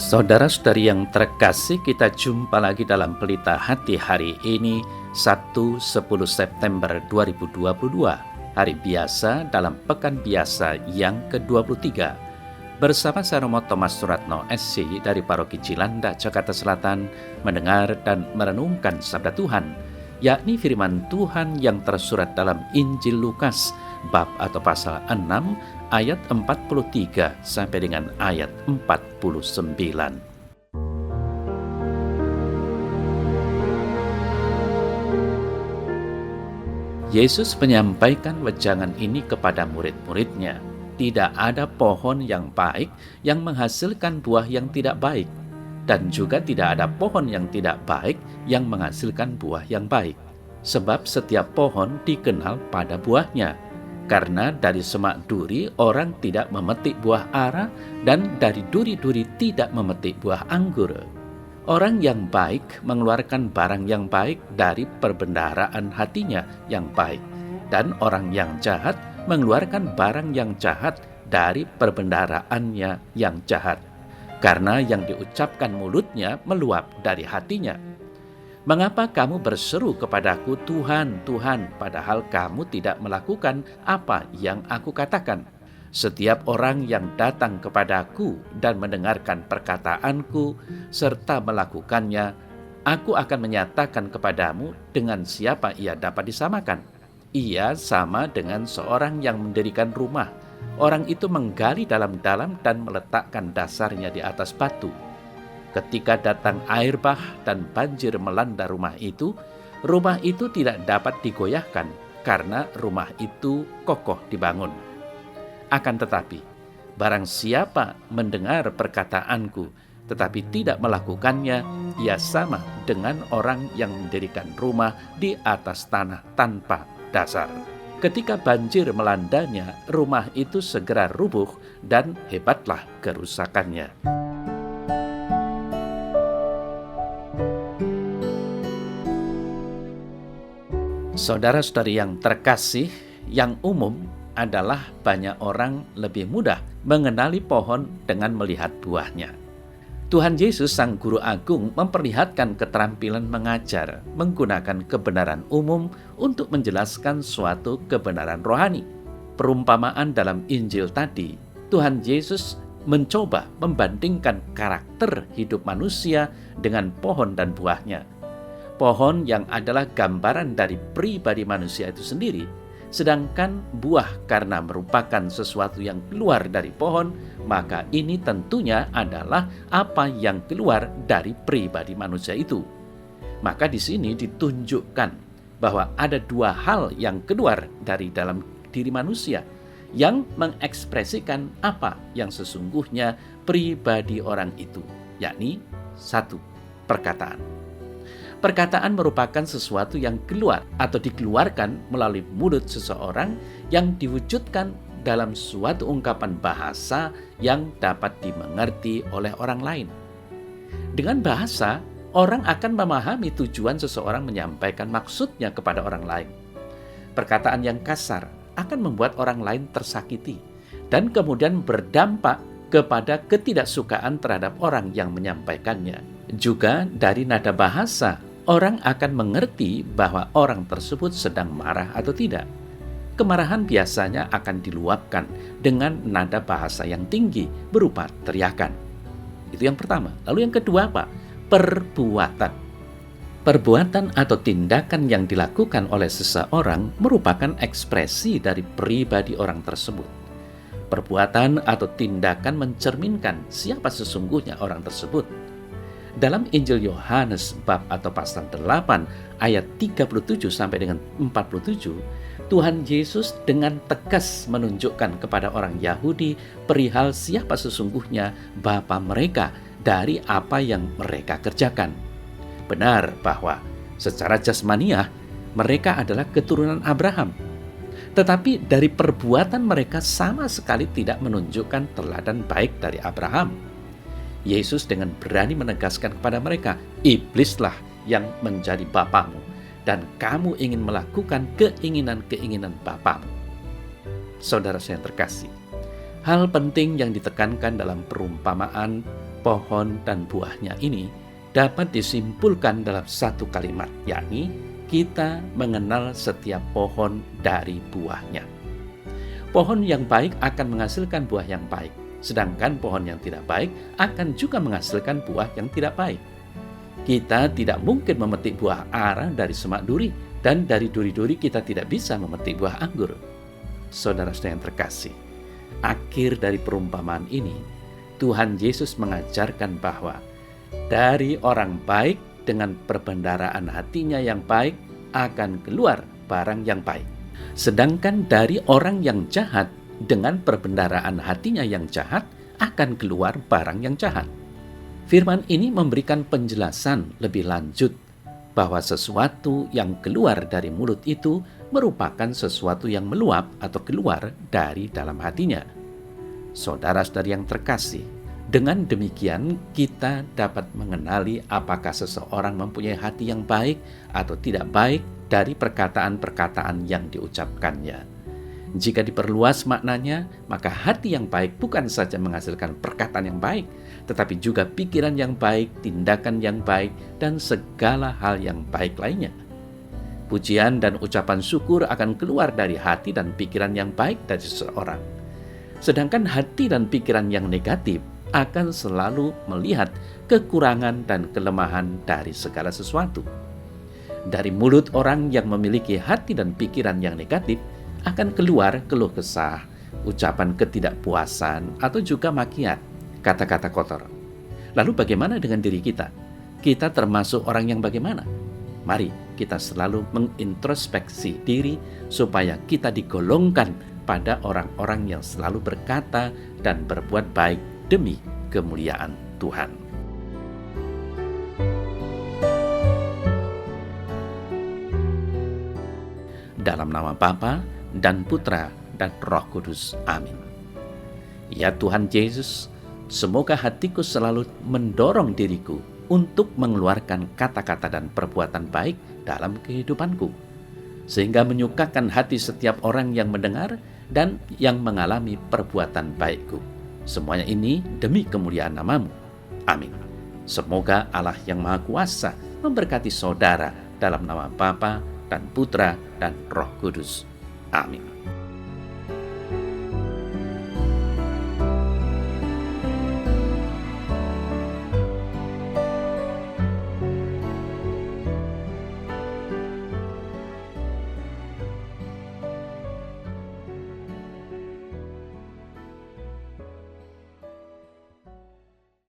Saudara-saudari yang terkasih, kita jumpa lagi dalam Pelita Hati hari ini, 1-10 September 2022, hari biasa dalam Pekan Biasa yang ke-23. Bersama saya Romo Thomas Suratno SC dari Paroki Cilanda, Jakarta Selatan, mendengar dan merenungkan Sabda Tuhan, yakni firman Tuhan yang tersurat dalam Injil Lukas, bab atau pasal 6, ayat 43 sampai dengan ayat 49. Yesus menyampaikan wejangan ini kepada murid-muridnya. Tidak ada pohon yang baik yang menghasilkan buah yang tidak baik, dan juga tidak ada pohon yang tidak baik yang menghasilkan buah yang baik. Sebab setiap pohon dikenal pada buahnya. Karena dari semak duri orang tidak memetik buah ara, dan dari duri-duri tidak memetik buah anggur. Orang yang baik mengeluarkan barang yang baik dari perbendaharaan hatinya yang baik, dan orang yang jahat mengeluarkan barang yang jahat dari perbendaharaannya yang jahat. Karena yang diucapkan mulutnya meluap dari hatinya. Mengapa kamu berseru kepadaku, Tuhan, Tuhan, padahal kamu tidak melakukan apa yang aku katakan? Setiap orang yang datang kepadaku dan mendengarkan perkataanku serta melakukannya, aku akan menyatakan kepadamu dengan siapa ia dapat disamakan. Ia sama dengan seorang yang mendirikan rumah. Orang itu menggali dalam-dalam dan meletakkan dasarnya di atas batu. Ketika datang air bah dan banjir melanda rumah itu tidak dapat digoyahkan karena rumah itu kokoh dibangun. Akan tetapi, barang siapa mendengar perkataanku tetapi tidak melakukannya, ia sama dengan orang yang mendirikan rumah di atas tanah tanpa dasar. Ketika banjir melandanya, rumah itu segera rubuh dan hebatlah kerusakannya. Saudara-saudari yang terkasih, yang umum adalah banyak orang lebih mudah mengenali pohon dengan melihat buahnya. Tuhan Yesus Sang Guru Agung memperlihatkan keterampilan mengajar menggunakan kebenaran umum untuk menjelaskan suatu kebenaran rohani. Perumpamaan dalam Injil tadi, Tuhan Yesus mencoba membandingkan karakter hidup manusia dengan pohon dan buahnya. Pohon yang adalah gambaran dari pribadi manusia itu sendiri, sedangkan buah karena merupakan sesuatu yang keluar dari pohon, maka ini tentunya adalah apa yang keluar dari pribadi manusia itu. Maka di sini ditunjukkan bahwa ada dua hal yang keluar dari dalam diri manusia yang mengekspresikan apa yang sesungguhnya pribadi orang itu, yakni satu, perkataan. Perkataan merupakan sesuatu yang keluar atau dikeluarkan melalui mulut seseorang yang diwujudkan dalam suatu ungkapan bahasa yang dapat dimengerti oleh orang lain. Dengan bahasa, orang akan memahami tujuan seseorang menyampaikan maksudnya kepada orang lain. Perkataan yang kasar akan membuat orang lain tersakiti dan kemudian berdampak kepada ketidaksukaan terhadap orang yang menyampaikannya. Juga dari nada bahasa, orang akan mengerti bahwa orang tersebut sedang marah atau tidak. Kemarahan biasanya akan diluapkan dengan nada bahasa yang tinggi berupa teriakan. Itu yang pertama. Lalu yang kedua apa? Perbuatan. Perbuatan atau tindakan yang dilakukan oleh seseorang merupakan ekspresi dari pribadi orang tersebut. Perbuatan atau tindakan mencerminkan siapa sesungguhnya orang tersebut. Dalam Injil Yohanes bab atau pasal 8 ayat 37 sampai dengan 47, Tuhan Yesus dengan tegas menunjukkan kepada orang Yahudi perihal siapa sesungguhnya bapa mereka dari apa yang mereka kerjakan. Benar bahwa secara jasmaniah mereka adalah keturunan Abraham. Tetapi dari perbuatan mereka sama sekali tidak menunjukkan teladan baik dari Abraham. Yesus dengan berani menegaskan kepada mereka, iblislah yang menjadi bapamu, dan kamu ingin melakukan keinginan-keinginan bapamu. Saudara saya yang terkasih, hal penting yang ditekankan dalam perumpamaan pohon dan buahnya ini dapat disimpulkan dalam satu kalimat, yakni kita mengenal setiap pohon dari buahnya. Pohon yang baik akan menghasilkan buah yang baik, sedangkan pohon yang tidak baik akan juga menghasilkan buah yang tidak baik. Kita tidak mungkin memetik buah ara dari semak duri, dan dari duri-duri kita tidak bisa memetik buah anggur. Saudara-saudara yang terkasih, akhir dari perumpamaan ini, Tuhan Yesus mengajarkan bahwa dari orang baik dengan perbendaharaan hatinya yang baik akan keluar barang yang baik. Sedangkan dari orang yang jahat dengan perbendaharaan hatinya yang jahat akan keluar barang yang jahat. Firman ini memberikan penjelasan lebih lanjut bahwa sesuatu yang keluar dari mulut itu merupakan sesuatu yang meluap atau keluar dari dalam hatinya. Saudara-saudari yang terkasih, dengan demikian kita dapat mengenali apakah seseorang mempunyai hati yang baik atau tidak baik dari perkataan-perkataan yang diucapkannya. Jika diperluas maknanya, maka hati yang baik bukan saja menghasilkan perkataan yang baik, tetapi juga pikiran yang baik, tindakan yang baik, dan segala hal yang baik lainnya. Pujian dan ucapan syukur akan keluar dari hati dan pikiran yang baik dari seseorang. Sedangkan hati dan pikiran yang negatif akan selalu melihat kekurangan dan kelemahan dari segala sesuatu. Dari mulut orang yang memiliki hati dan pikiran yang negatif akan keluar keluh kesah, ucapan ketidakpuasan, atau juga makiat, kata-kata kotor. Lalu bagaimana dengan diri kita? Kita termasuk orang yang bagaimana? Mari kita selalu mengintrospeksi diri supaya kita digolongkan pada orang-orang yang selalu berkata dan berbuat baik demi kemuliaan Tuhan. Dalam nama Bapa dan Putra dan Roh Kudus. Amin. Ya Tuhan Yesus, semoga hatiku selalu mendorong diriku untuk mengeluarkan kata-kata dan perbuatan baik dalam kehidupanku, sehingga menyukakan hati setiap orang yang mendengar dan yang mengalami perbuatan baikku. Semuanya ini demi kemuliaan nama-Mu. Amin. Semoga Allah yang Maha Kuasa memberkati saudara dalam nama Bapa dan Putra dan Roh Kudus. Amin.